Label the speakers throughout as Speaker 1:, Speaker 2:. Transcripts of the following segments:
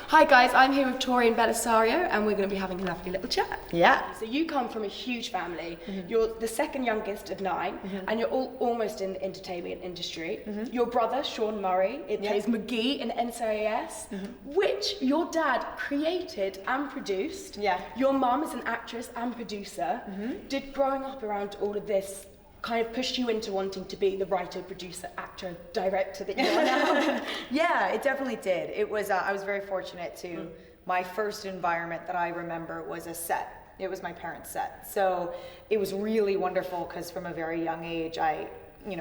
Speaker 1: Hi guys, I'm here with Torrance Bellisario and we're going to be having a lovely little chat.
Speaker 2: Yeah.
Speaker 1: So you come from a huge family. You're the second youngest of 9 and you're all almost in the entertainment industry. Your brother, Sean Murray, plays McGee in NCIS, which your dad created and produced.
Speaker 2: Yeah.
Speaker 1: Your mum is an actress and producer. Did growing up around all of this kind of pushed you into wanting to be the writer, producer, actor, director that you are now?
Speaker 2: Yeah, it definitely did. It was, I was very fortunate to, my first environment that I remember was a set. It was my parents' set. So it was really wonderful because from a very young age, I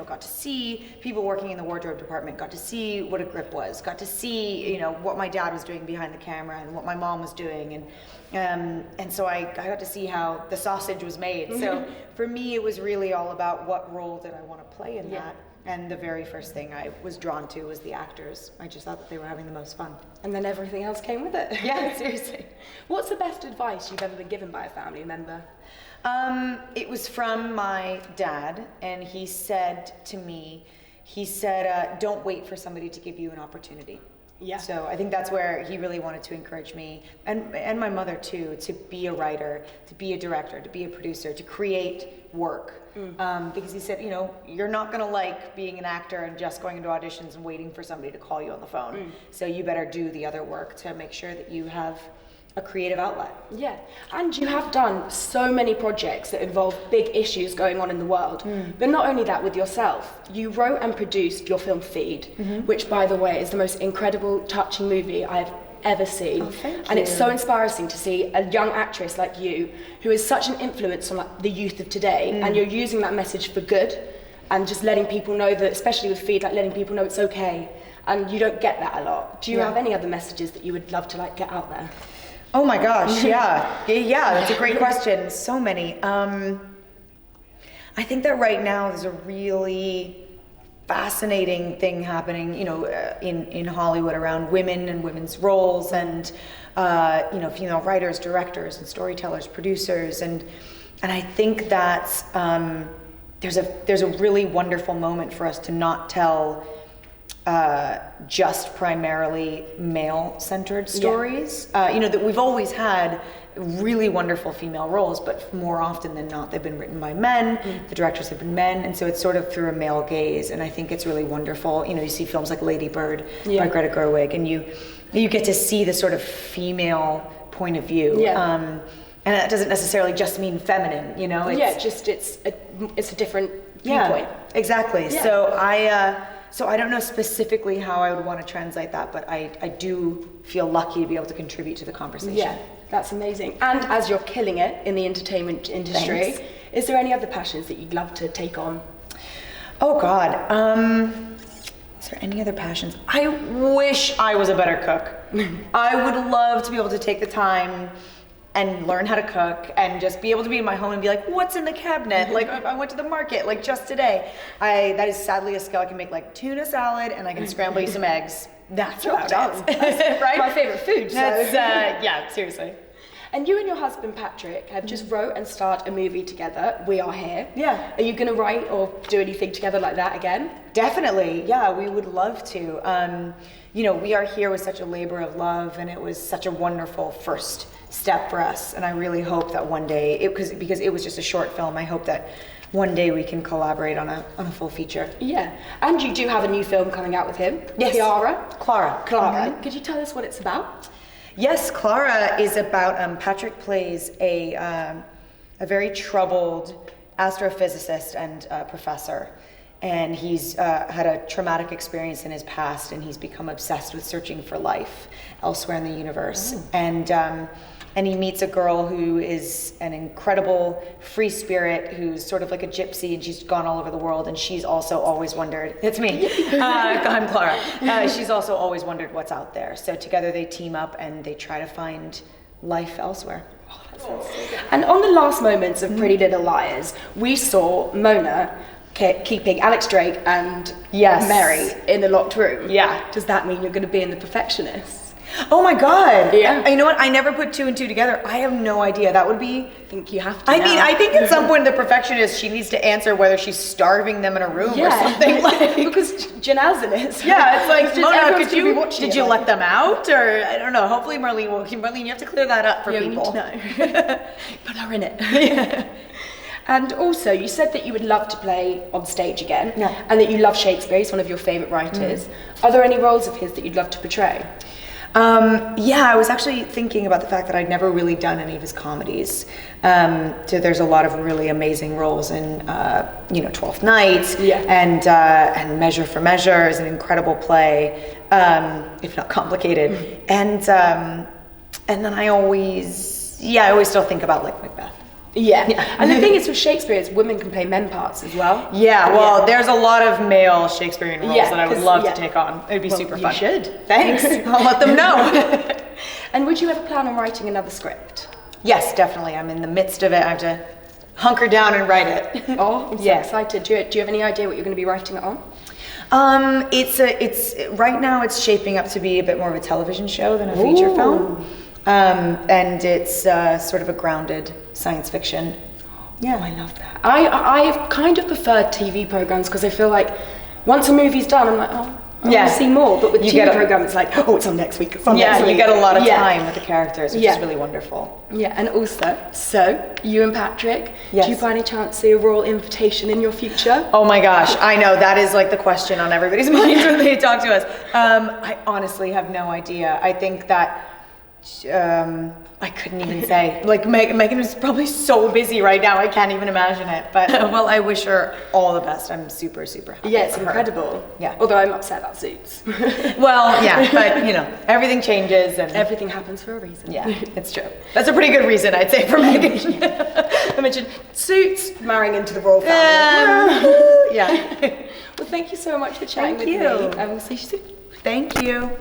Speaker 2: got to see people working in the wardrobe department, got to see what a grip was, got to see, what my dad was doing behind the camera and what my mom was doing. And so I got to see how the sausage was made. So for me, it was really all about what role did I want to play in that. And the very first thing I was drawn to was the actors. I just thought that they were having the most fun.
Speaker 1: And then everything else came with it.
Speaker 2: Yeah, seriously.
Speaker 1: What's the best advice you've ever been given by a family member?
Speaker 2: It was from my dad, and he said to me, don't wait for somebody to give you an opportunity.
Speaker 1: Yeah.
Speaker 2: So I think that's where he really wanted to encourage me, and my mother too, to be a writer, to be a director, to be a producer, to create work. Because he said, you're not going to like being an actor and just going into auditions and waiting for somebody to call you on the phone. So you better do the other work to make sure that you have a creative outlet.
Speaker 1: Yeah, and you have done so many projects that involve big issues going on in the world. But not only that, with yourself, you wrote and produced your film Feed, which, by the way, is the most incredible, touching movie I've ever seen.
Speaker 2: Oh, thank you.
Speaker 1: And it's so inspiring to see a young actress like you, who is such an influence on the youth of today, and you're using that message for good, and just letting people know that, especially with Feed, letting people know it's okay. And you don't get that a lot. Do you have any other messages that you would love to get out there?
Speaker 2: Oh my gosh, yeah, that's a great question. So many. I think that right now there's a really fascinating thing happening, in Hollywood around women and women's roles and, female writers, directors, and storytellers, producers, and I think that there's a really wonderful moment for us to not tell just primarily male-centered stories. That we've always had really wonderful female roles, but more often than not, they've been written by men, the directors have been men, and so it's sort of through a male gaze, and I think it's really wonderful. You see films like Lady Bird by Greta Gerwig, and you get to see the sort of female point of view. And that doesn't necessarily just mean feminine,
Speaker 1: it's a different viewpoint.
Speaker 2: Exactly. Yeah. So I don't know specifically how I would want to translate that, but I do feel lucky to be able to contribute to the conversation.
Speaker 1: Yeah, that's amazing. And as you're killing it in the entertainment industry, is there any other passions that you'd love to take on?
Speaker 2: Oh God, is there any other passions? I wish I was a better cook. I would love to be able to take the time and learn how to cook and just be able to be in my home and be like, what's in the cabinet? Like, I went to the market, like just today. That is sadly a skill. I can make like tuna salad and I can scramble you some eggs. That's what I've done. Right?
Speaker 1: My favorite food.
Speaker 2: That's, yeah, seriously.
Speaker 1: And you and your husband, Patrick, have just wrote and starred a movie together, We Are Here.
Speaker 2: Yeah.
Speaker 1: Are you going to write or do anything together like that again?
Speaker 2: Definitely. Yeah, we would love to. We Are Here was such a labor of love, and it was such a wonderful first step for us. And I really hope that one day, because it was just a short film, I hope that one day we can collaborate on a full feature.
Speaker 1: Yeah. And you do have a new film coming out with him.
Speaker 2: Yes.
Speaker 1: Clara.
Speaker 2: Mm-hmm.
Speaker 1: Could you tell us what it's about?
Speaker 2: Yes, Clara is about, Patrick plays a very troubled astrophysicist and professor. And he's had a traumatic experience in his past, and he's become obsessed with searching for life elsewhere in the universe. And he meets a girl who is an incredible free spirit who's sort of like a gypsy, and she's gone all over the world, and she's also always wondered, it's me, I'm Clara. She's also always wondered what's out there. So together they team up and they try to find life elsewhere.
Speaker 1: Oh, that sounds so good. And on the last moments of Pretty Little Liars, we saw Mona keeping Alex Drake and Mary in a locked room.
Speaker 2: Yeah.
Speaker 1: Does that mean you're going to be in The Perfectionist?
Speaker 2: Oh my God.
Speaker 1: Yeah.
Speaker 2: You know what? I never put 2 and 2 together. I have no idea. That would be.
Speaker 1: I think you have to.
Speaker 2: I mean, I think at some point the perfectionist, she needs to answer whether she's starving them in a room or something. Like,
Speaker 1: because Janelle's in it.
Speaker 2: Yeah, it's like,
Speaker 1: just
Speaker 2: Mona,
Speaker 1: everyone's gonna be watching
Speaker 2: did
Speaker 1: it,
Speaker 2: you
Speaker 1: like-
Speaker 2: let them out? Or I don't know. Hopefully Marlene will. Marlene, you have to clear that up for
Speaker 1: Yeah,
Speaker 2: people.
Speaker 1: we need to know. Put her in it. And also, you said that you would love to play on stage again, and that you love Shakespeare. He's one of your favourite writers. Are there any roles of his that you'd love to portray?
Speaker 2: Yeah, I was actually thinking about the fact that I'd never really done any of his comedies. So there's a lot of really amazing roles in, Twelfth Night, and Measure for Measure is an incredible play, if not complicated. And then I always still think about like Macbeth.
Speaker 1: Yeah. And the thing is with Shakespeare is women can play men parts as well.
Speaker 2: Yeah, well, there's a lot of male Shakespearean roles that I would love to take on. It'd be super fun.
Speaker 1: You should.
Speaker 2: Thanks. I'll let them know.
Speaker 1: And would you ever plan on writing another script?
Speaker 2: Yes, definitely. I'm in the midst of it. I have to hunker down and write it.
Speaker 1: Oh, I'm so excited. Do you have any idea what you're going to be writing it on?
Speaker 2: It's right now it's shaping up to be a bit more of a television show than a feature film. And it's sort of a grounded science fiction.
Speaker 1: Yeah, I love that. I kind of prefer TV programs because I feel like once a movie's done, I'm like, oh, I want to see more. But with TV programs, it's like, oh, it's on next week. It's on next week.
Speaker 2: You get a lot of time with the characters, which is really wonderful.
Speaker 1: Yeah, and also, so you and Patrick, do you by any chance see a royal invitation in your future?
Speaker 2: Oh my gosh, I know that is like the question on everybody's minds when they talk to us. I honestly have no idea. I think that. I couldn't even say. Like Megan is probably so busy right now. I can't even imagine it. But well, I wish her all the best. I'm super, super happy.
Speaker 1: Yeah, it's incredible.
Speaker 2: Yeah.
Speaker 1: Although I'm upset about Suits.
Speaker 2: Well, yeah, but everything changes and
Speaker 1: everything happens for a reason.
Speaker 2: Yeah, it's true. That's a pretty good reason, I'd say, for Megan.
Speaker 1: Imagine Suits marrying into the royal family.
Speaker 2: Yeah.
Speaker 1: Well, thank you so much for chatting with me.
Speaker 2: Thank you.
Speaker 1: I will see you soon.
Speaker 2: Thank you.